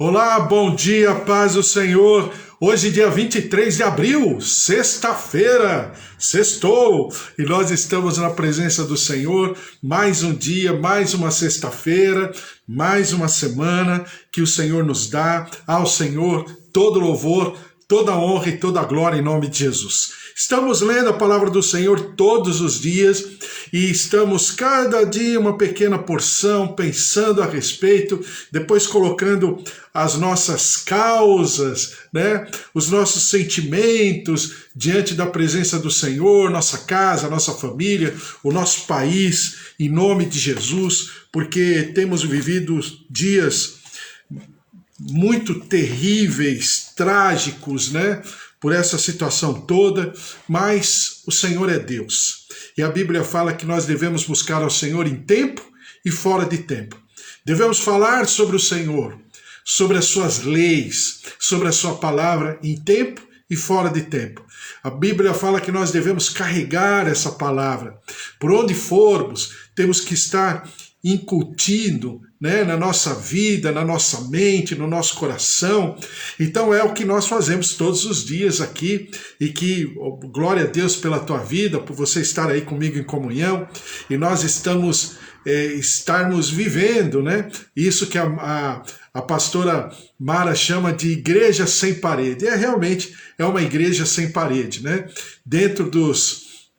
Olá, bom dia, paz do Senhor. Hoje, dia 23 de abril, sexta-feira, sextou, e nós estamos na presença do Senhor. Mais um dia, mais uma sexta-feira, mais uma semana que o Senhor nos dá. Ao Senhor todo louvor, toda honra e toda glória em nome de Jesus. Estamos lendo a palavra do Senhor todos os dias e estamos cada dia uma pequena porção pensando a respeito, depois colocando as nossas causas, né, os nossos sentimentos diante da presença do Senhor, nossa casa, nossa família, o nosso país, em nome de Jesus, porque temos vivido dias muito terríveis, trágicos, né? Por essa situação toda, mas o Senhor é Deus. E a Bíblia fala que nós devemos buscar ao Senhor em tempo e fora de tempo. Devemos falar sobre o Senhor, sobre as suas leis, sobre a sua palavra em tempo e fora de tempo. A Bíblia fala que nós devemos carregar essa palavra. Por onde formos, temos que estar incutindo, né, na nossa vida, na nossa mente, no nosso coração. Então é o que nós fazemos todos os dias aqui, e que glória a Deus pela tua vida, por você estar aí comigo em comunhão, e nós estarmos vivendo, né, isso que a pastora Mara chama de igreja sem parede. Realmente é uma igreja sem parede, né? Dentro dos,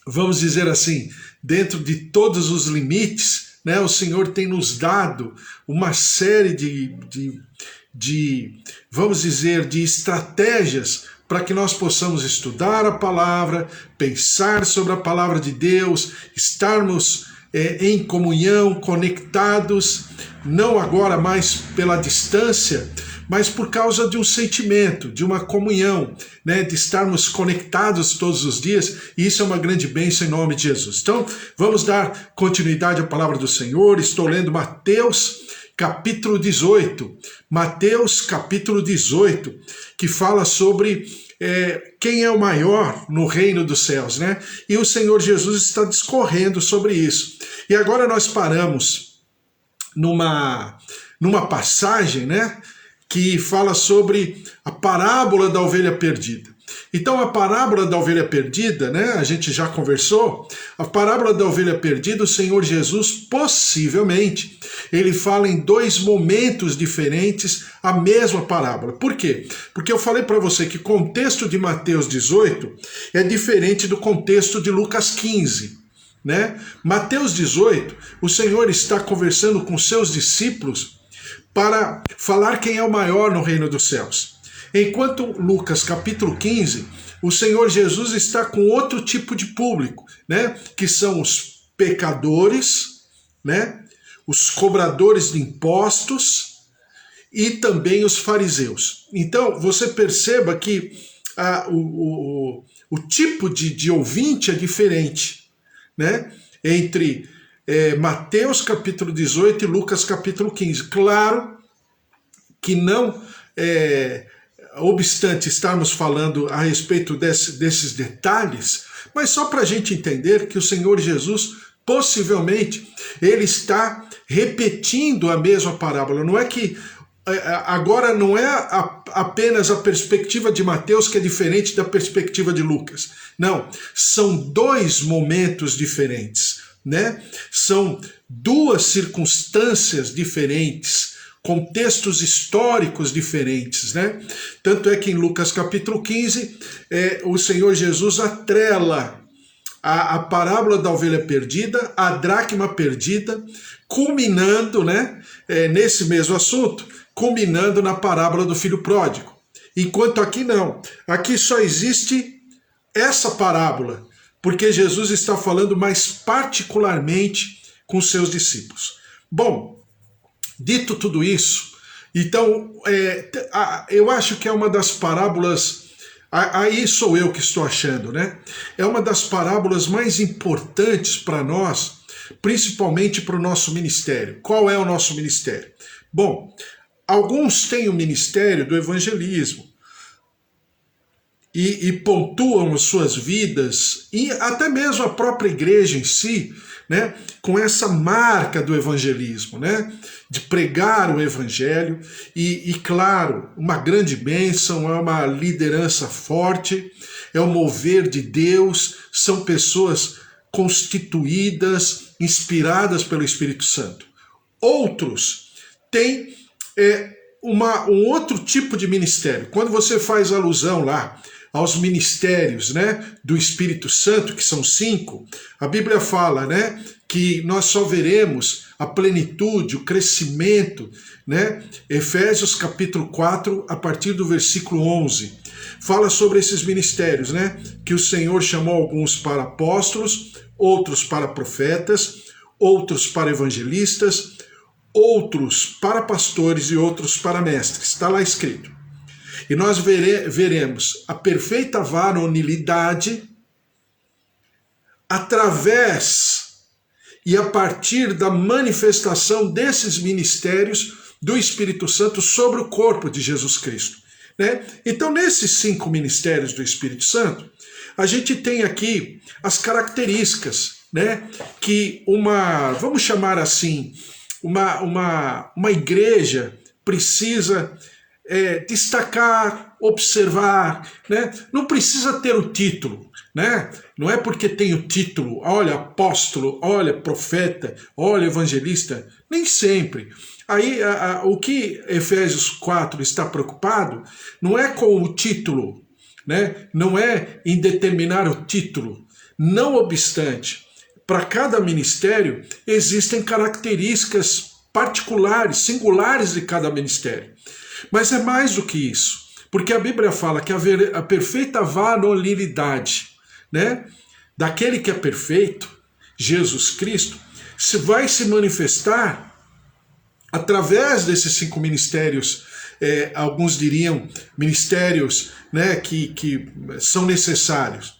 vamos dizer assim, dentro de todos os limites, né, o Senhor tem nos dado uma série vamos dizer, de estratégias para que nós possamos estudar a palavra, pensar sobre a palavra de Deus, estarmos em comunhão, conectados, não agora mais pela distância, mas por causa de um sentimento, de uma comunhão, né, de estarmos conectados todos os dias, e isso é uma grande bênção em nome de Jesus. Então, vamos dar continuidade à palavra do Senhor. Estou lendo Mateus capítulo 18, Mateus capítulo 18, que fala sobre quem é o maior no reino dos céus, né? E o Senhor Jesus está discorrendo sobre isso. E agora nós paramos numa passagem, né, que fala sobre a parábola da ovelha perdida. Então a parábola da ovelha perdida, né, a gente já conversou, a parábola da ovelha perdida, o Senhor Jesus possivelmente, ele fala em dois momentos diferentes a mesma parábola. Por quê? Porque eu falei para você que o contexto de Mateus 18 é diferente do contexto de Lucas 15. Né? Mateus 18, o Senhor está conversando com seus discípulos para falar quem é o maior no reino dos céus. Enquanto Lucas capítulo 15, o Senhor Jesus está com outro tipo de público, né? Que são os pecadores, né? Os cobradores de impostos e também os fariseus. Então você perceba que o tipo de ouvinte é diferente, né? Entre Mateus capítulo 18 e Lucas capítulo 15. Claro que não obstante estarmos falando a respeito desses detalhes, mas só para a gente entender que o Senhor Jesus, possivelmente, ele está repetindo a mesma parábola. Não é que agora não é apenas a perspectiva de Mateus que é diferente da perspectiva de Lucas. Não, são dois momentos diferentes, né? São duas circunstâncias diferentes, contextos históricos diferentes, né? Tanto é que em Lucas capítulo 15, o Senhor Jesus atrela a parábola da ovelha perdida, a dracma perdida, culminando, né, nesse mesmo assunto, culminando na parábola do filho pródigo. Enquanto aqui não, aqui só existe essa parábola, porque Jesus está falando mais particularmente com seus discípulos. Bom, dito tudo isso, então eu acho que é uma das parábolas, aí sou eu que estou achando, né? É uma das parábolas mais importantes para nós, principalmente para o nosso ministério. Qual é o nosso ministério? Bom, alguns têm o ministério do evangelismo, e pontuam as suas vidas, e até mesmo a própria igreja em si, né, com essa marca do evangelismo, né, de pregar o evangelho, e claro, uma grande bênção, é uma liderança forte, é o mover de Deus, são pessoas constituídas, inspiradas pelo Espírito Santo. Outros têm um outro tipo de ministério. Quando você faz alusão lá aos ministérios, né, do Espírito Santo, que são 5, a Bíblia fala, né, que nós só veremos a plenitude, o crescimento, né? Efésios capítulo 4, a partir do versículo 11, fala sobre esses ministérios, né, que o Senhor chamou alguns para apóstolos, outros para profetas, outros para evangelistas, outros para pastores e outros para mestres. Está lá escrito. E nós veremos a perfeita varonilidade através e a partir da manifestação desses ministérios do Espírito Santo sobre o corpo de Jesus Cristo, né? Então, nesses 5 ministérios do Espírito Santo, a gente tem aqui as características, né, que vamos chamar assim, uma igreja precisa destacar, observar, né? Não precisa ter o título, né? Não é porque tem o título, olha apóstolo, olha profeta, olha evangelista, nem sempre. Aí o que Efésios 4 está preocupado não é com o título, né? Não é em determinar o título. Não obstante, para cada ministério existem características particulares, singulares de cada ministério. Mas é mais do que isso, porque a Bíblia fala que a perfeita varonilidade, né, daquele que é perfeito, Jesus Cristo, vai se manifestar através desses 5 ministérios, alguns diriam ministérios, né, que são necessários.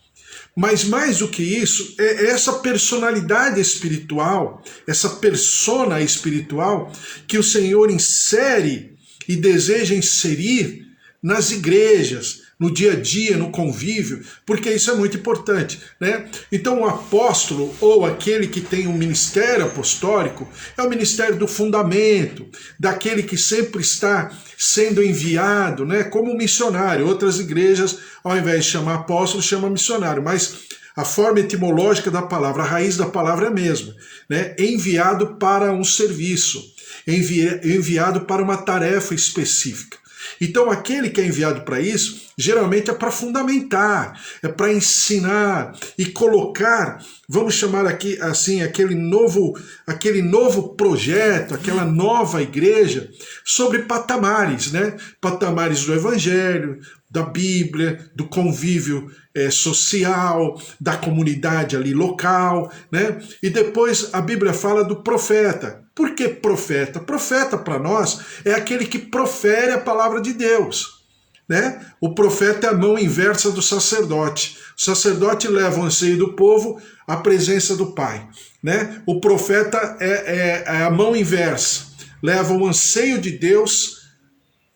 Mas mais do que isso, é essa personalidade espiritual, essa persona espiritual que o Senhor insere e deseja inserir nas igrejas, no dia a dia, no convívio, porque isso é muito importante, né? Então o apóstolo, ou aquele que tem um ministério apostólico, é o ministério do fundamento, daquele que sempre está sendo enviado, né, como missionário. Outras igrejas, ao invés de chamar apóstolo, chama missionário, mas a forma etimológica da palavra, a raiz da palavra é a mesma, né? Enviado para um serviço, enviado para uma tarefa específica. Então aquele que é enviado para isso, geralmente é para fundamentar, é para ensinar e colocar, vamos chamar aqui assim, aquele novo projeto, aquela nova igreja, sobre patamares, né? Patamares do Evangelho, da Bíblia, do convívio social, da comunidade ali local, né? E depois a Bíblia fala do profeta. Por que profeta? Profeta para nós é aquele que profere a palavra de Deus, né? O profeta é a mão inversa do sacerdote. O sacerdote leva o anseio do povo à presença do Pai, né? O profeta é a mão inversa, leva o anseio de Deus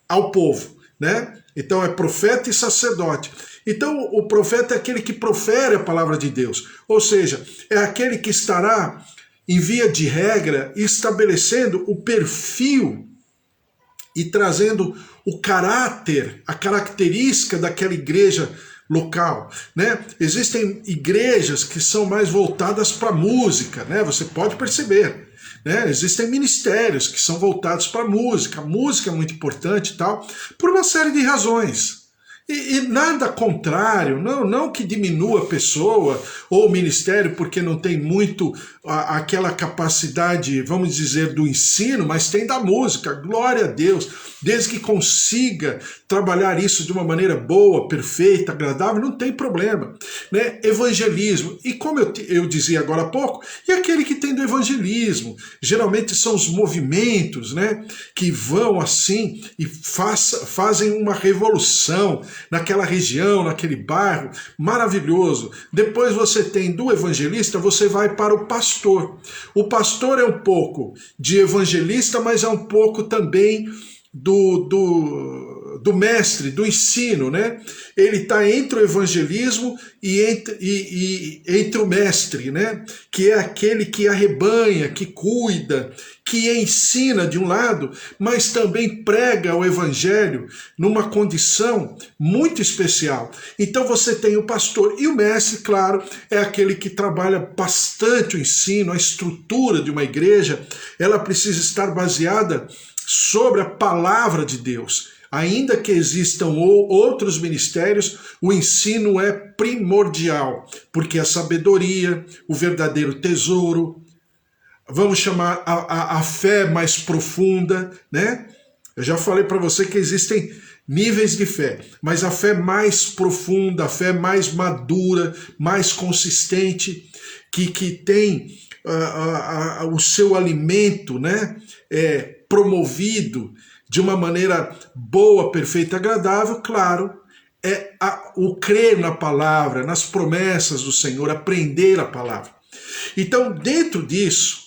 ao povo, né? Então é profeta e sacerdote. Então o profeta é aquele que profere a palavra de Deus, ou seja, é aquele que estará em via de regra estabelecendo o perfil e trazendo o caráter, a característica daquela igreja local, né? Existem igrejas que são mais voltadas para a música, né? Você pode perceber, né? Existem ministérios que são voltados para a música é muito importante e tal, por uma série de razões. E nada contrário, não que diminua a pessoa ou o ministério porque não tem muito aquela capacidade, vamos dizer, do ensino, mas tem da música, glória a Deus, desde que consiga trabalhar isso de uma maneira boa, perfeita, agradável, não tem problema, né? Evangelismo, e como eu dizia agora há pouco, e aquele que tem do evangelismo, geralmente são os movimentos, né, que vão assim e fazem uma revolução naquela região, naquele bairro, maravilhoso. Depois você tem do evangelista, você vai para o pastor. O pastor é um pouco de evangelista, mas é um pouco também do do mestre, do ensino, né? Ele está entre o evangelismo e entre o mestre, né? Que é aquele que arrebanha, que cuida, que ensina de um lado, mas também prega o evangelho numa condição muito especial. Então você tem o pastor e o mestre, claro, é aquele que trabalha bastante o ensino, a estrutura de uma igreja, ela precisa estar baseada sobre a palavra de Deus. Ainda que existam outros ministérios, o ensino é primordial, porque a sabedoria, o verdadeiro tesouro, vamos chamar a fé mais profunda, né? Eu já falei para você que existem níveis de fé, mas a fé mais profunda, a fé mais madura, mais consistente, que tem o seu alimento, né? Promovido de uma maneira boa, perfeita, agradável, claro, é o crer na palavra, nas promessas do Senhor, aprender a palavra. Então, dentro disso,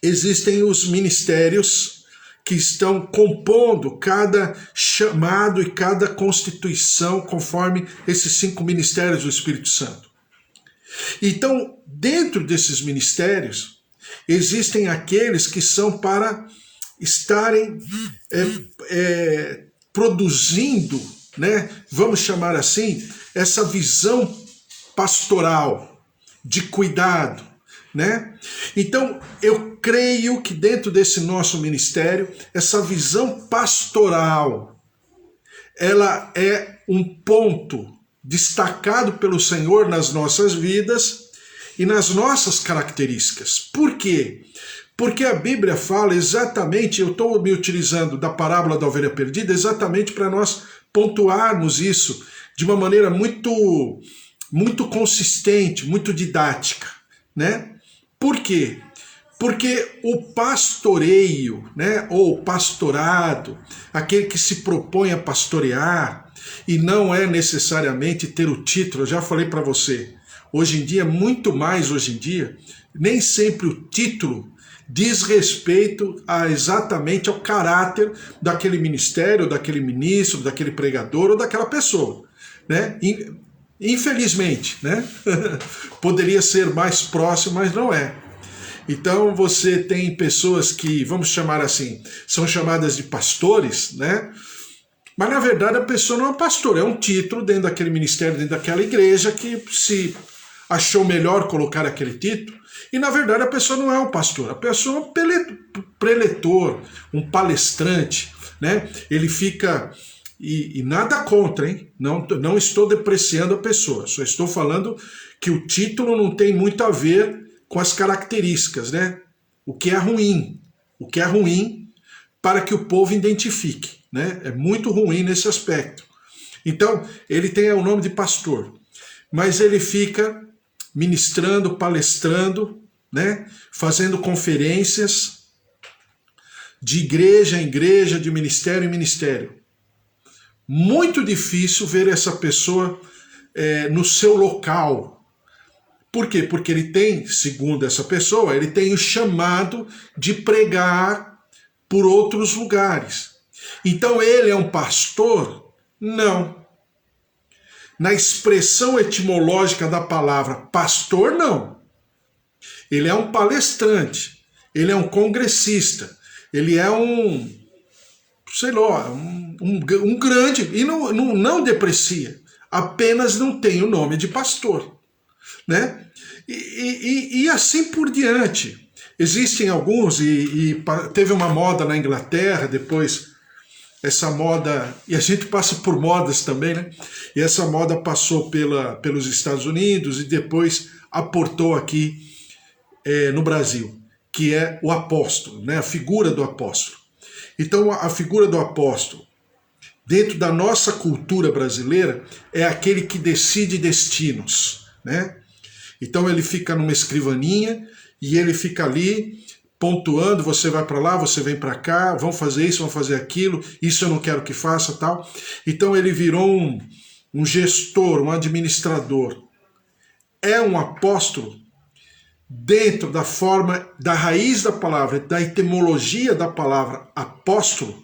existem os ministérios que estão compondo cada chamado e cada constituição conforme esses 5 ministérios do Espírito Santo. Então, dentro desses ministérios, existem aqueles que são para estarem produzindo, né, vamos chamar assim, essa visão pastoral, de cuidado, né? Então, eu creio que dentro desse nosso ministério, essa visão pastoral, ela é um ponto destacado pelo Senhor nas nossas vidas e nas nossas características. Por quê? Porque a Bíblia fala exatamente, eu estou me utilizando da parábola da ovelha perdida exatamente para nós pontuarmos isso de uma maneira muito consistente, muito didática, né? Por quê? Porque o pastoreio, né, ou pastorado, aquele que se propõe a pastorear, e não é necessariamente ter o título, eu já falei para você, hoje em dia, muito mais hoje em dia, nem sempre o título diz respeito exatamente ao caráter daquele ministério, daquele ministro, daquele pregador ou daquela pessoa, né? Infelizmente, né? Poderia ser mais próximo, mas não é. Então você tem pessoas que, vamos chamar assim, são chamadas de pastores, né? Mas na verdade a pessoa não é um pastor, é um título dentro daquele ministério, dentro daquela igreja que se achou melhor colocar aquele título. E na verdade a pessoa não é um pastor, a pessoa é um preletor, um palestrante, né? Ele fica... E nada contra, hein? Não estou depreciando a pessoa, só estou falando que o título não tem muito a ver com as características, né? O que é ruim para que o povo identifique, né? É muito ruim nesse aspecto. Então, ele tem o nome de pastor, mas ele fica ministrando, palestrando, né? Fazendo conferências de igreja em igreja, de ministério em ministério. Muito difícil ver essa pessoa no seu local. Por quê? Porque ele tem, segundo essa pessoa, ele tem o chamado de pregar por outros lugares. Então ele é um pastor? Não. Na expressão etimológica da palavra pastor, não. Ele é um palestrante, ele é um congressista, ele é sei lá, um grande, e não deprecia, apenas não tem o nome de pastor, né? E assim por diante. Existem alguns, e teve uma moda na Inglaterra, depois essa moda, e a gente passa por modas também, né? E essa moda passou pelos Estados Unidos e depois aportou aqui no Brasil, que é o apóstolo, né? A figura do apóstolo. Então, a figura do apóstolo, dentro da nossa cultura brasileira, é aquele que decide destinos, né? Então, ele fica numa escrivaninha e ele fica ali pontuando, você vai para lá, você vem para cá, vão fazer isso, vão fazer aquilo, isso eu não quero que faça, tal. Então, ele virou um gestor, um administrador. É um apóstolo dentro da forma, da raiz da palavra, da etimologia da palavra apóstolo,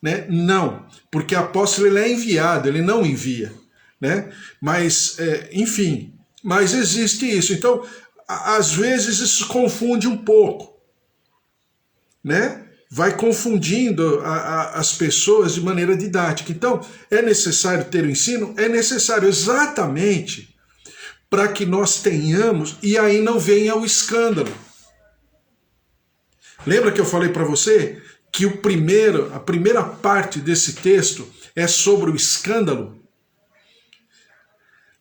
né? Não, porque apóstolo ele é enviado, ele não envia, né? Mas, enfim, mas existe isso. Então, às vezes isso confunde um pouco, né? Vai confundindo as pessoas de maneira didática. Então, é necessário ter o ensino? É necessário exatamente para que nós tenhamos, e aí não venha o escândalo. Lembra que eu falei para você que a primeira parte desse texto é sobre o escândalo?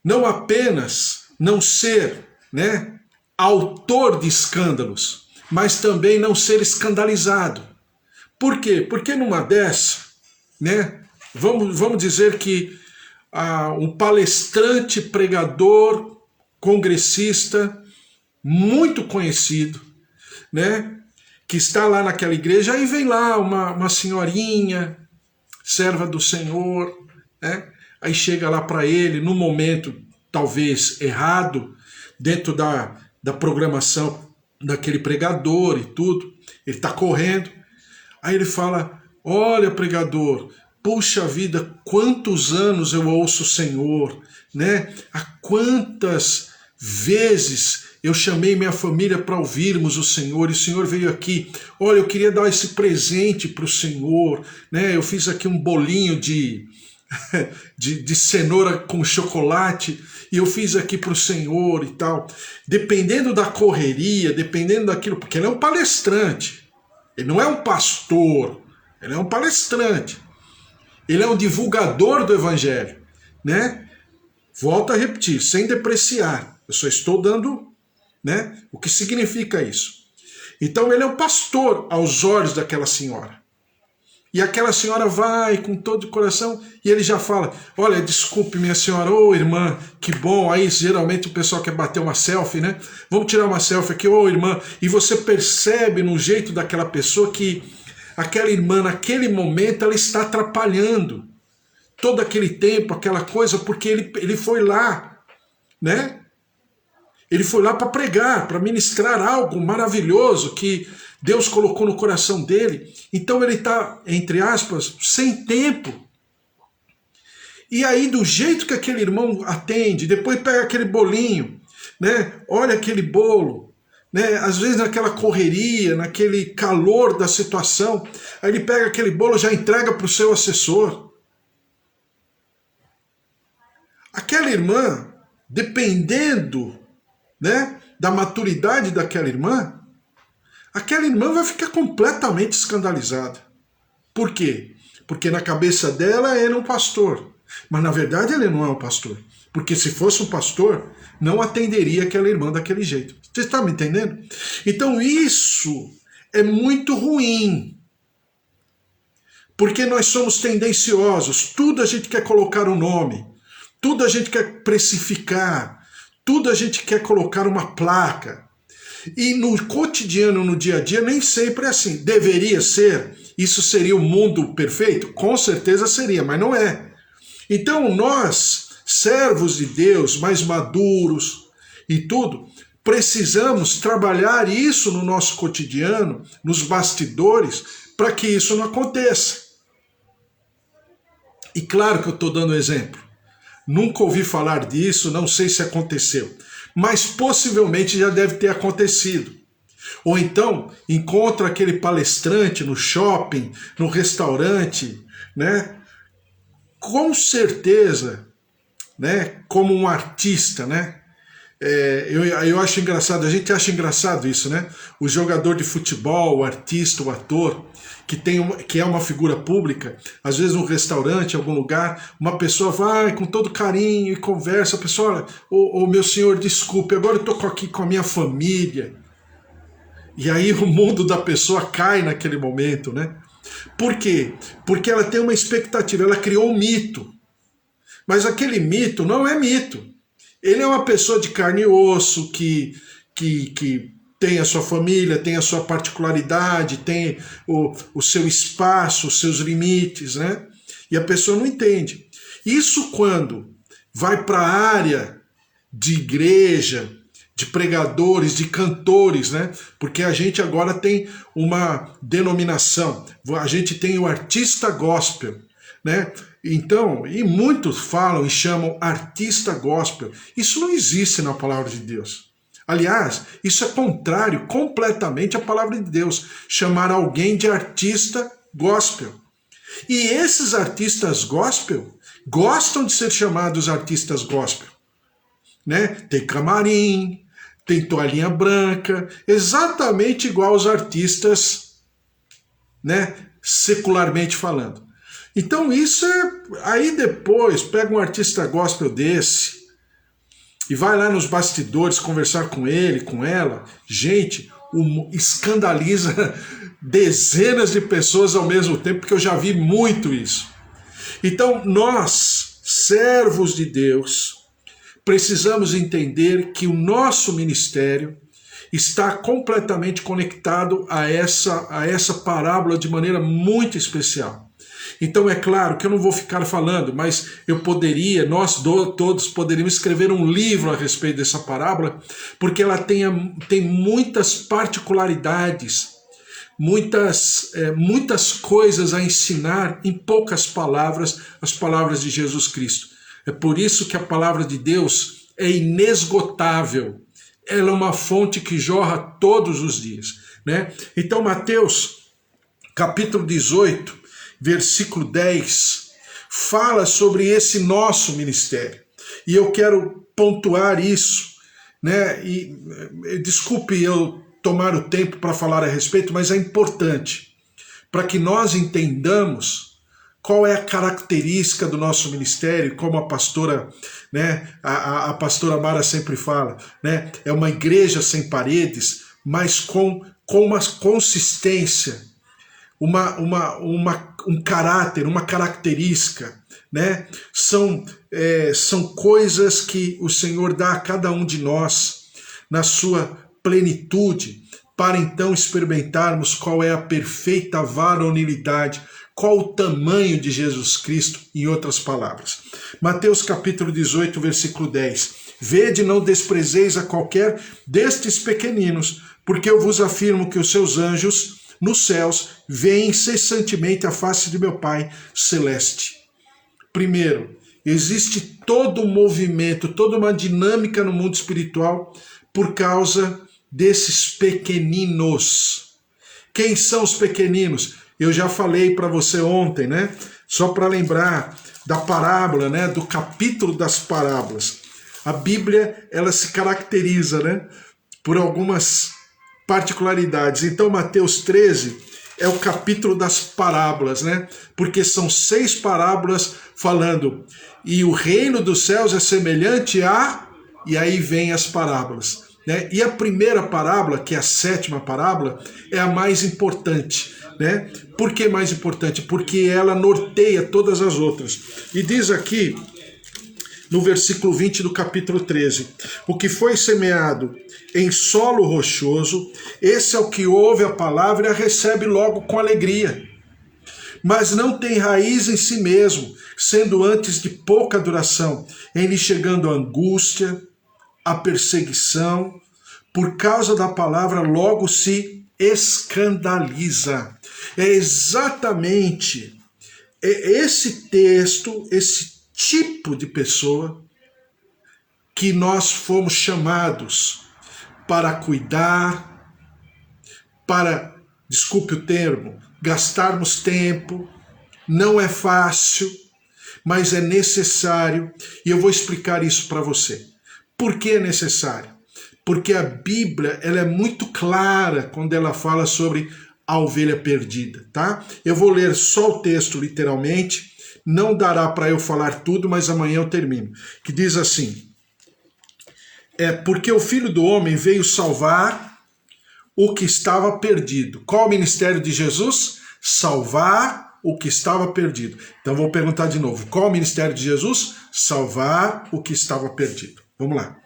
Não apenas não ser, né, autor de escândalos, mas também não ser escandalizado. Por quê? Porque numa dessa, né, vamos dizer que um palestrante, pregador, congressista, muito conhecido, né, que está lá naquela igreja, aí vem lá uma senhorinha, serva do Senhor, né, aí chega lá para ele, num momento talvez errado, dentro da programação daquele pregador e tudo, ele está correndo, aí ele fala, olha pregador, puxa vida, quantos anos eu ouço o Senhor, né? Há quantas vezes eu chamei minha família para ouvirmos o Senhor, e o Senhor veio aqui, olha, eu queria dar esse presente para o Senhor, né? Eu fiz aqui um bolinho de cenoura com chocolate, e eu fiz aqui para o Senhor e tal. Dependendo da correria, dependendo daquilo, porque ele é um palestrante, ele não é um pastor, ele é um palestrante, ele é um divulgador do Evangelho, né? Volto a repetir, sem depreciar, eu só estou dando, né, o que significa isso. Então ele é um pastor aos olhos daquela senhora. E aquela senhora vai com todo o coração e ele já fala, olha, desculpe minha senhora, ô irmã, que bom, aí geralmente o pessoal quer bater uma selfie, né? Vamos tirar uma selfie aqui, ô irmã, e você percebe no jeito daquela pessoa que aquela irmã, naquele momento, ela está atrapalhando todo aquele tempo, aquela coisa, porque ele foi lá, né? Ele foi lá para pregar, para ministrar algo maravilhoso que Deus colocou no coração dele. Então ele está, entre aspas, sem tempo. E aí, do jeito que aquele irmão atende, depois pega aquele bolinho, né? Olha aquele bolo, né? Às vezes naquela correria, naquele calor da situação, aí ele pega aquele bolo e já entrega para o seu assessor. Aquela irmã, dependendo, né, da maturidade daquela irmã, aquela irmã vai ficar completamente escandalizada. Por quê? Porque na cabeça dela ele é um pastor, mas na verdade ele não é um pastor. Porque se fosse um pastor, não atenderia aquela irmã daquele jeito. Você está me entendendo? Então isso é muito ruim. Porque nós somos tendenciosos, tudo a gente quer colocar um nome, tudo a gente quer precificar, tudo a gente quer colocar uma placa. E no cotidiano, no dia a dia, nem sempre é assim. Deveria ser? Isso seria o mundo perfeito? Com certeza seria, mas não é. Então nós, servos de Deus, mais maduros e tudo, precisamos trabalhar isso no nosso cotidiano, nos bastidores, para que isso não aconteça. E claro que eu estou dando exemplo. Nunca ouvi falar disso, não sei se aconteceu, mas possivelmente já deve ter acontecido. Ou então, encontra aquele palestrante no shopping, no restaurante, né? Com certeza, né? Como um artista, né? Eu acho engraçado, a gente acha engraçado isso, né? O jogador de futebol, o artista, o ator, que é uma figura pública, às vezes num restaurante, em algum lugar, uma pessoa vai com todo carinho e conversa, a pessoa, olha, meu senhor, desculpe, agora eu estou aqui com a minha família. E aí o mundo da pessoa cai naquele momento, né? Por quê? Porque ela tem uma expectativa, ela criou um mito. Mas aquele mito não é mito. Ele é uma pessoa de carne e osso, que tem a sua família, tem a sua particularidade, tem o seu espaço, os seus limites, né? E a pessoa não entende. Isso quando vai para a área de igreja, de pregadores, de cantores, né? Porque a gente agora tem uma denominação, a gente tem o artista gospel, né? Então, e muitos falam e chamam artista gospel. Isso não existe na palavra de Deus. Aliás, isso é contrário completamente à palavra de Deus, chamar alguém de artista gospel. E esses artistas gospel gostam de ser chamados artistas gospel, né? Tem camarim, tem toalhinha branca, exatamente igual aos artistas, né, secularmente falando. Então isso é... Aí depois pega um artista gospel desse e vai lá nos bastidores conversar com ele, com ela. Gente, escandaliza dezenas de pessoas ao mesmo tempo, porque eu já vi muito isso. Então nós, servos de Deus, precisamos entender que o nosso ministério está completamente conectado a essa parábola de maneira muito especial. Então é claro que eu não vou ficar falando, mas eu poderia, todos poderíamos escrever um livro a respeito dessa parábola, porque ela tem muitas particularidades, muitas coisas a ensinar em poucas palavras, as palavras de Jesus Cristo. É por isso que a palavra de Deus é inesgotável. Ela é uma fonte que jorra todos os dias, né? Então Mateus, capítulo 18, versículo 10, fala sobre esse nosso ministério. E eu quero pontuar isso, né? E desculpe eu tomar o tempo para falar a respeito, mas é importante para que nós entendamos qual é a característica do nosso ministério, como a pastora, né, a pastora Mara sempre fala, né? É uma igreja sem paredes, mas com uma consistência, um caráter, uma característica, né? São coisas que o Senhor dá a cada um de nós na sua plenitude, para então experimentarmos qual é a perfeita varonilidade, qual o tamanho de Jesus Cristo, em outras palavras. Mateus capítulo 18, versículo 10. Vede, não desprezeis a qualquer destes pequeninos, porque eu vos afirmo que os seus anjos nos céus veem incessantemente a face de meu Pai celeste. Primeiro, existe todo um movimento, toda uma dinâmica no mundo espiritual por causa desses pequeninos. Quem são os pequeninos? Eu já falei para você ontem, né? Só para lembrar da parábola, né? Do capítulo das parábolas. A Bíblia, ela se caracteriza, né? Por algumas particularidades. Então, Mateus 13 é o capítulo das parábolas, né? Porque são 6 parábolas falando. E o reino dos céus é semelhante a... E aí vem as parábolas, né? E a primeira parábola, que é a 7ª parábola, é a mais importante, né? Por que mais importante? Porque ela norteia todas as outras. E diz aqui, no versículo 20 do capítulo 13, o que foi semeado em solo rochoso, esse é o que ouve a palavra e a recebe logo com alegria. Mas não tem raiz em si mesmo, sendo antes de pouca duração, em lhe chegando a angústia, a perseguição, por causa da palavra logo se escandaliza. É exatamente esse texto, esse tipo de pessoa que nós fomos chamados para cuidar, para, desculpe o termo, gastarmos tempo. Não é fácil, mas é necessário, e eu vou explicar isso para você. Por que é necessário? Porque a Bíblia, ela é muito clara quando ela fala sobre a ovelha perdida, tá? Eu vou ler só o texto literalmente, não dará para eu falar tudo, mas amanhã eu termino. Que diz assim: porque o Filho do Homem veio salvar o que estava perdido. Qual o ministério de Jesus? Salvar o que estava perdido. Então vou perguntar de novo. Qual o ministério de Jesus? Salvar o que estava perdido. Vamos lá.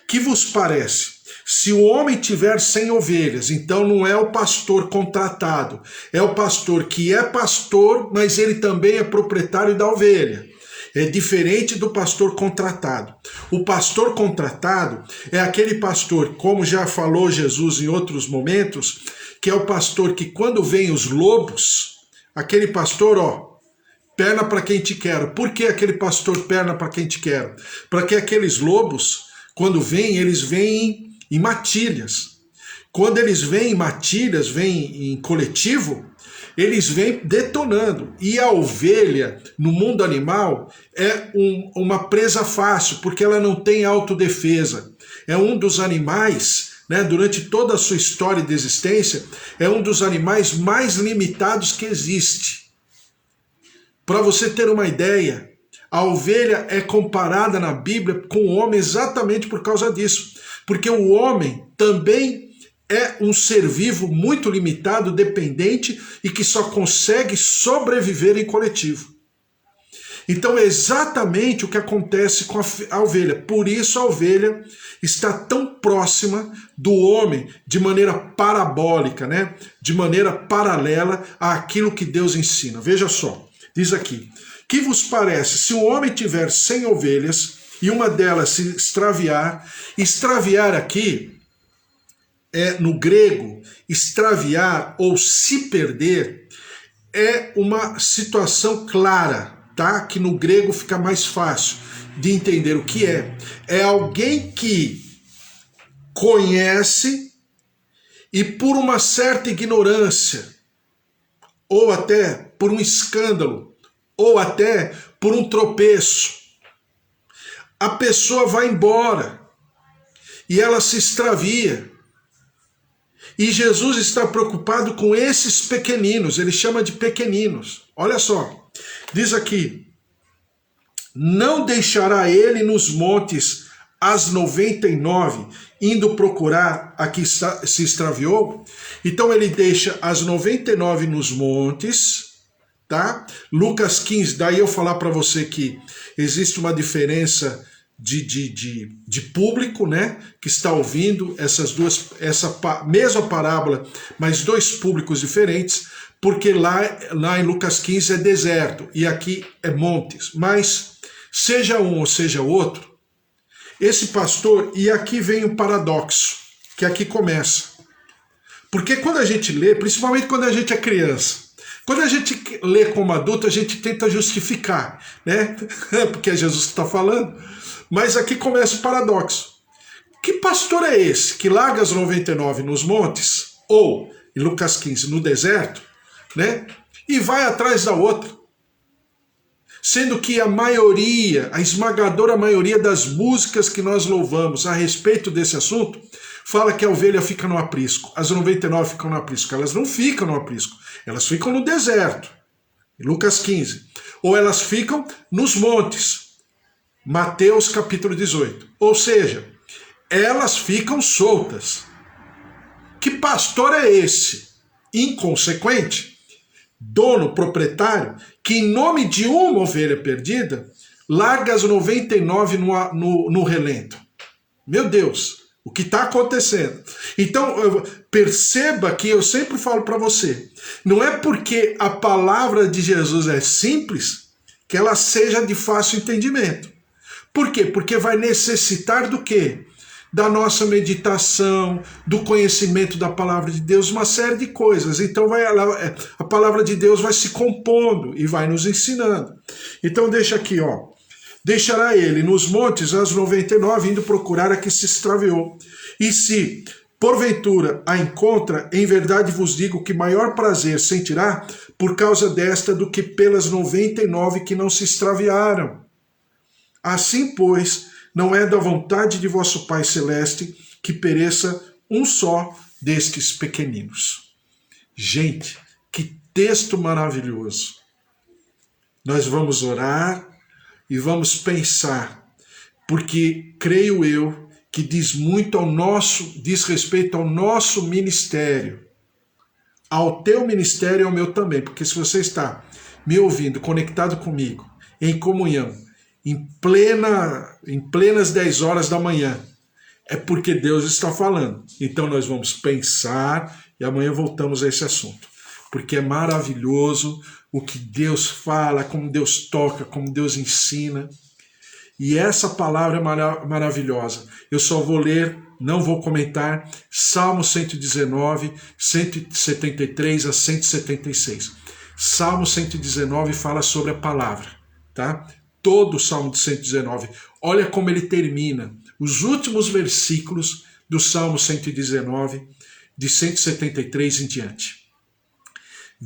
Que vos parece? Se o homem tiver 100 ovelhas, então não é o pastor contratado, é o pastor que é pastor, mas ele também é proprietário da ovelha. É diferente do pastor contratado. O pastor contratado é aquele pastor, como já falou Jesus em outros momentos, que é o pastor que quando vem os lobos, aquele pastor, ó, perna para quem te quero. Por que aquele pastor perna para quem te quero? Para que aqueles lobos, quando vêm, eles vêm em matilhas. Quando eles vêm em matilhas, vêm em coletivo, eles vêm detonando. E a ovelha, no mundo animal, é uma presa fácil, porque ela não tem autodefesa. É um dos animais, né, durante toda a sua história de existência, é um dos animais mais limitados que existe. Para você ter uma ideia, a ovelha é comparada na Bíblia com o homem exatamente por causa disso. Porque o homem também é um ser vivo muito limitado, dependente e que só consegue sobreviver em coletivo. Então é exatamente o que acontece com a ovelha. Por isso a ovelha está tão próxima do homem de maneira parabólica, né? De maneira paralela àquilo que Deus ensina. Veja só, diz aqui: que vos parece, se um homem tiver 100 ovelhas e uma delas se extraviar, extraviar aqui, no grego, extraviar ou se perder, é uma situação clara, tá? Que no grego fica mais fácil de entender o que é. É alguém que conhece e por uma certa ignorância, ou até por um escândalo, ou até por um tropeço, a pessoa vai embora e ela se extravia. E Jesus está preocupado com esses pequeninos, ele chama de pequeninos. Olha só, diz aqui: não deixará ele nos montes as 99, indo procurar a que se extraviou? Então ele deixa as 99 nos montes, tá? Lucas 15, daí eu falar para você que existe uma diferença de público, né, que está ouvindo essa mesma parábola, mas dois públicos diferentes, porque lá em Lucas 15 é deserto e aqui é montes. Mas seja um ou seja outro, esse pastor, e aqui vem o paradoxo, que aqui começa. Porque quando a gente lê, principalmente quando a gente é criança, quando a gente lê como adulto, a gente tenta justificar, né? Porque é Jesus que está falando. Mas aqui começa o paradoxo. Que pastor é esse que larga as 99 nos montes, ou, em Lucas 15, no deserto, né? E vai atrás da outra? Sendo que a maioria, a esmagadora maioria das músicas que nós louvamos a respeito desse assunto, fala que a ovelha fica no aprisco, as 99 ficam no aprisco. Elas não ficam no aprisco, elas ficam no deserto, em Lucas 15. Ou elas ficam nos montes, Mateus capítulo 18. Ou seja, elas ficam soltas. Que pastor é esse? Inconsequente? Dono, proprietário, que em nome de uma ovelha perdida, larga as 99 no relento. Meu Deus, o que está acontecendo? Então, perceba que eu sempre falo para você, não é porque a palavra de Jesus é simples que ela seja de fácil entendimento. Por quê? Porque vai necessitar do quê? Da nossa meditação, do conhecimento da palavra de Deus, uma série de coisas. Então a palavra de Deus vai se compondo e vai nos ensinando. Então deixa aqui, ó. Deixará ele nos montes as 99, indo procurar a que se extraviou. E se porventura a encontra, em verdade vos digo que maior prazer sentirá por causa desta do que pelas 99 que não se extraviaram. Assim, pois, não é da vontade de vosso Pai Celeste que pereça um só destes pequeninos. Gente, que texto maravilhoso. Nós vamos orar e vamos pensar, porque creio eu que diz respeito ao nosso ministério, ao teu ministério e ao meu também, porque se você está me ouvindo, conectado comigo, em comunhão, em plenas 10 horas da manhã, é porque Deus está falando. Então nós vamos pensar e amanhã voltamos a esse assunto. porque é maravilhoso o que Deus fala, como Deus toca, como Deus ensina. E essa palavra é maravilhosa. Eu só vou ler, não vou comentar, Salmo 119, 173 a 176. Salmo 119 fala sobre a palavra, tá? Todo o Salmo de 119. Olha como ele termina. Os últimos versículos do Salmo 119, de 173 em diante.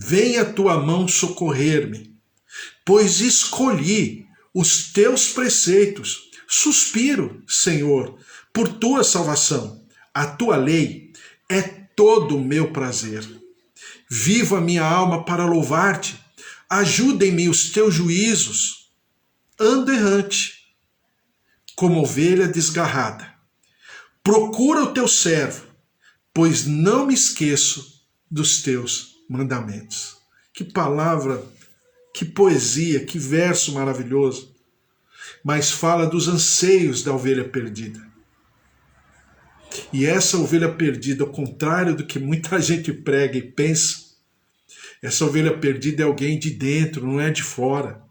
Venha a tua mão socorrer-me, pois escolhi os teus preceitos. Suspiro, Senhor, por tua salvação. A tua lei é todo o meu prazer. Viva a minha alma para louvar-te. Ajudem-me os teus juízos. Ando errante, como ovelha desgarrada. Procura o teu servo, pois não me esqueço dos teus mandamentos. Que palavra, que poesia, que verso maravilhoso. Mas fala dos anseios da ovelha perdida. E essa ovelha perdida, ao contrário do que muita gente prega e pensa, essa ovelha perdida é alguém de dentro, não é de fora.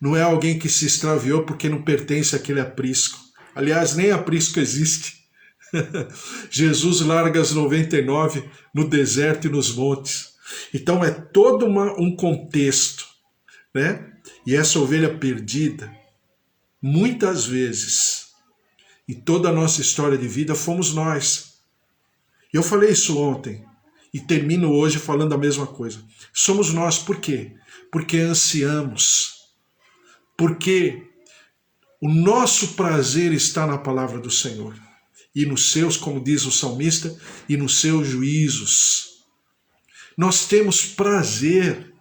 Não é alguém que se extraviou porque não pertence àquele aprisco. Aliás, nem aprisco existe. Jesus larga as 99 no deserto e nos montes. Então é todo um contexto, né? E essa ovelha perdida, muitas vezes, em toda a nossa história de vida, fomos nós. Eu falei isso ontem e termino hoje falando a mesma coisa. Somos nós, por quê? Porque ansiamos. Porque o nosso prazer está na palavra do Senhor. E nos seus, como diz o salmista, e nos seus juízos. Nós temos prazer,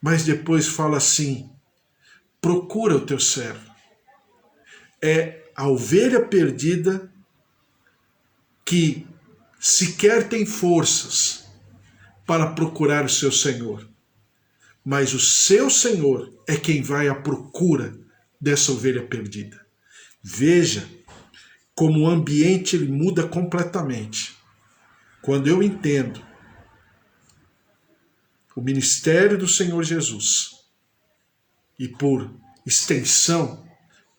mas depois fala assim, procura o teu servo. É a ovelha perdida que sequer tem forças para procurar o seu Senhor. Mas o seu Senhor é quem vai à procura dessa ovelha perdida. Veja como o ambiente ele muda completamente. Quando eu entendo o ministério do Senhor Jesus e, por extensão,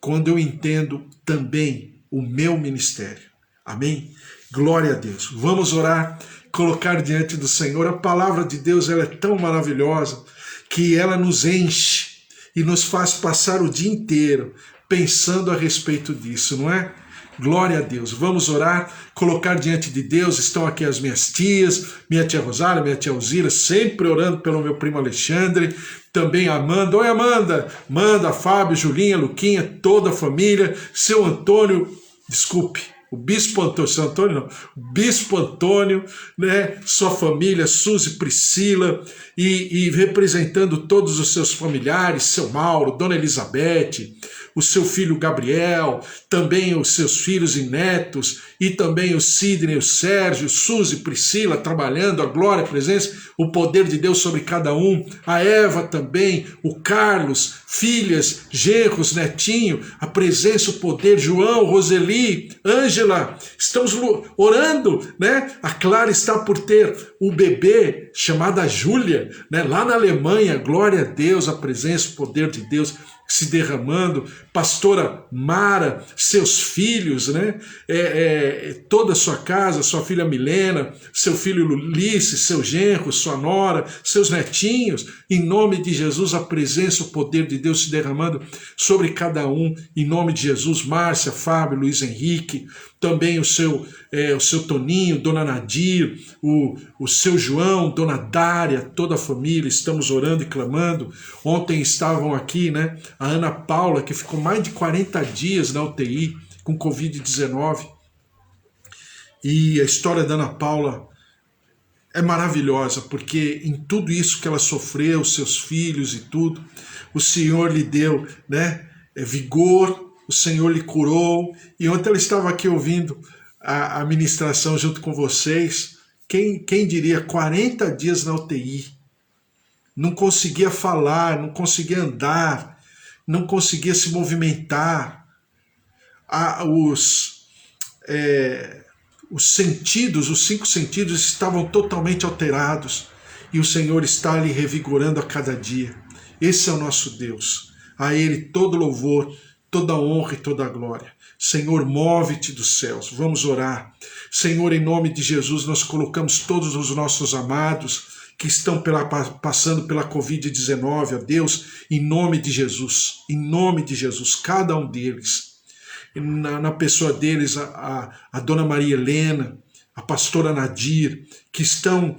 quando eu entendo também o meu ministério. Amém? Glória a Deus. Vamos orar, colocar diante do Senhor. A palavra de Deus ela é tão maravilhosa que ela nos enche e nos faz passar o dia inteiro pensando a respeito disso, não é? Glória a Deus. Vamos orar, colocar diante de Deus. Estão aqui as minhas tias, minha tia Rosália, minha tia Alzira, sempre orando pelo meu primo Alexandre, também a Amanda. Oi, Amanda! Amanda, Fábio, Julinha, Luquinha, toda a família, seu Antônio, desculpe, o Bispo Antônio, seu Antônio não, o Bispo Antônio, né, sua família, Suzy, Priscila, e representando todos os seus familiares, seu Mauro, Dona Elizabeth, o seu filho Gabriel, também os seus filhos e netos, e também o Sidney, o Sérgio, Suzy, Priscila, trabalhando, a glória, a presença, o poder de Deus sobre cada um, a Eva também, o Carlos, filhas, genros, netinho, a presença, o poder, João, Roseli, Ângela, estamos orando, né? A Clara está por ter o bebê chamada Júlia, né? Lá na Alemanha, glória a Deus, a presença, o poder de Deus se derramando, pastora Mara, seus filhos, né? Toda a sua casa, sua filha Milena, seu filho Ulisses, seu genro, sua nora, seus netinhos, em nome de Jesus, a presença, o poder de Deus se derramando sobre cada um, em nome de Jesus, Márcia, Fábio, Luiz Henrique, também o seu Toninho, Dona Nadir, o seu João, Dona Dária, toda a família, estamos orando e clamando. Ontem estavam aqui, né, a Ana Paula, que ficou mais de 40 dias na UTI com Covid-19. E a história da Ana Paula é maravilhosa, porque em tudo isso que ela sofreu, seus filhos e tudo, o Senhor lhe deu, né, vigor, o Senhor lhe curou. E ontem ela estava aqui ouvindo a ministração junto com vocês. Quem diria, 40 dias na UTI, não conseguia falar, não conseguia andar, não conseguia se movimentar. Os sentidos, os 5 sentidos estavam totalmente alterados. e o Senhor está lhe revigorando a cada dia. Esse é o nosso Deus. A Ele todo louvor, toda honra e toda glória. Senhor, move-te dos céus. Vamos orar. Senhor, em nome de Jesus, nós colocamos todos os nossos amados que estão passando pela Covid-19, ó Deus, em nome de Jesus, cada um deles. Na pessoa deles, a Dona Maria Helena, a pastora Nadir, que estão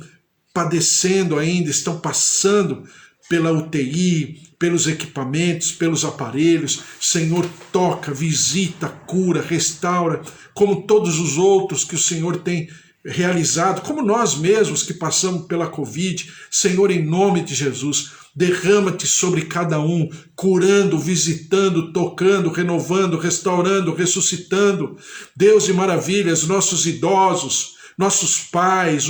padecendo ainda, estão passando pela UTI, pelos equipamentos, pelos aparelhos. Senhor, toca, visita, cura, restaura, como todos os outros que o Senhor tem realizado, como nós mesmos que passamos pela Covid. Senhor, em nome de Jesus, derrama-te sobre cada um, curando, visitando, tocando, renovando, restaurando, ressuscitando. Deus de maravilhas, nossos idosos, nossos pais,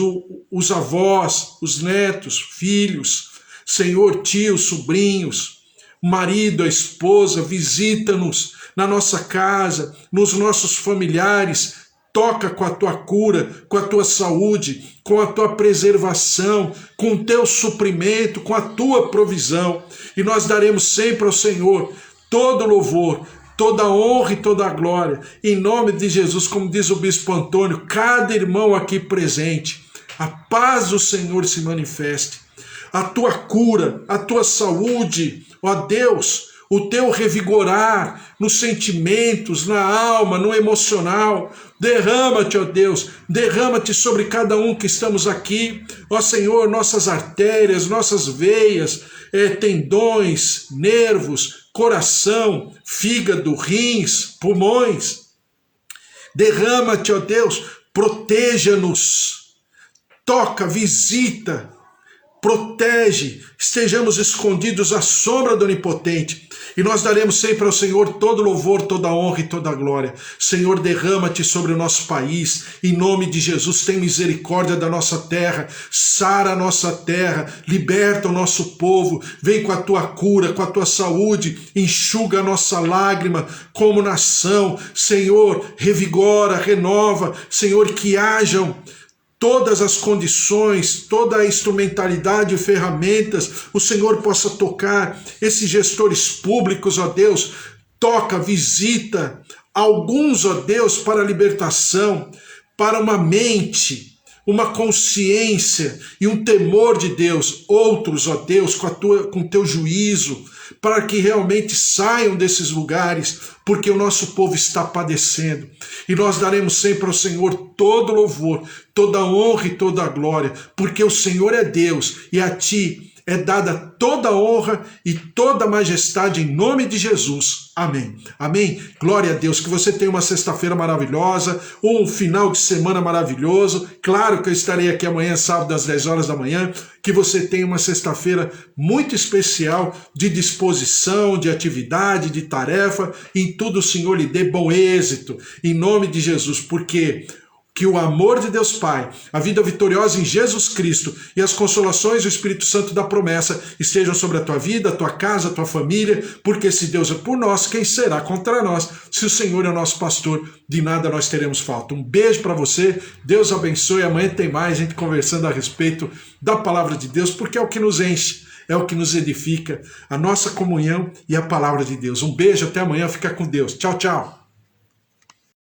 os avós, os netos, filhos, Senhor, tios, sobrinhos, o marido, a esposa, visita-nos na nossa casa, nos nossos familiares. Toca com a tua cura, com a tua saúde, com a tua preservação, com o teu suprimento, com a tua provisão. E nós daremos sempre ao Senhor todo louvor, toda honra e toda glória. Em nome de Jesus, como diz o bispo Antônio, cada irmão aqui presente, a paz do Senhor se manifeste. A tua cura, a tua saúde, ó Deus, o teu revigorar nos sentimentos, na alma, no emocional. Derrama-te, ó Deus, derrama-te sobre cada um que estamos aqui. Ó Senhor, nossas artérias, nossas veias, tendões, nervos, coração, fígado, rins, pulmões. Derrama-te, ó Deus, proteja-nos, toca, visita, protege, estejamos escondidos à sombra do Onipotente, e nós daremos sempre ao Senhor todo louvor, toda honra e toda glória. Senhor, derrama-te sobre o nosso país, em nome de Jesus, tem misericórdia da nossa terra, sara a nossa terra, liberta o nosso povo, vem com a tua cura, com a tua saúde, enxuga a nossa lágrima como nação. Senhor, revigora, renova, Senhor, que hajam todas as condições, toda a instrumentalidade e ferramentas, o Senhor possa tocar esses gestores públicos, ó Deus, toca, visita alguns, ó Deus, para a libertação, para uma mente, uma consciência e um temor de Deus, outros, ó Deus, com o teu juízo, para que realmente saiam desses lugares, porque o nosso povo está padecendo. E nós daremos sempre ao Senhor todo louvor, toda honra e toda glória, porque o Senhor é Deus e a ti é dada toda honra e toda majestade em nome de Jesus. Amém. Amém. Glória a Deus. Que você tenha uma sexta-feira maravilhosa, um final de semana maravilhoso. Claro que eu estarei aqui amanhã, sábado, às 10 horas da manhã. Que você tenha uma sexta-feira muito especial de disposição, de atividade, de tarefa. Em tudo o Senhor lhe dê bom êxito. Em nome de Jesus, porque que o amor de Deus Pai, a vida vitoriosa em Jesus Cristo e as consolações do Espírito Santo da promessa estejam sobre a tua vida, a tua casa, a tua família, porque se Deus é por nós, quem será contra nós? Se o Senhor é o nosso pastor, de nada nós teremos falta. Um beijo para você, Deus abençoe. Amanhã tem mais gente conversando a respeito da palavra de Deus, porque é o que nos enche, é o que nos edifica, a nossa comunhão e a palavra de Deus. Um beijo, até amanhã, fica com Deus. Tchau, tchau.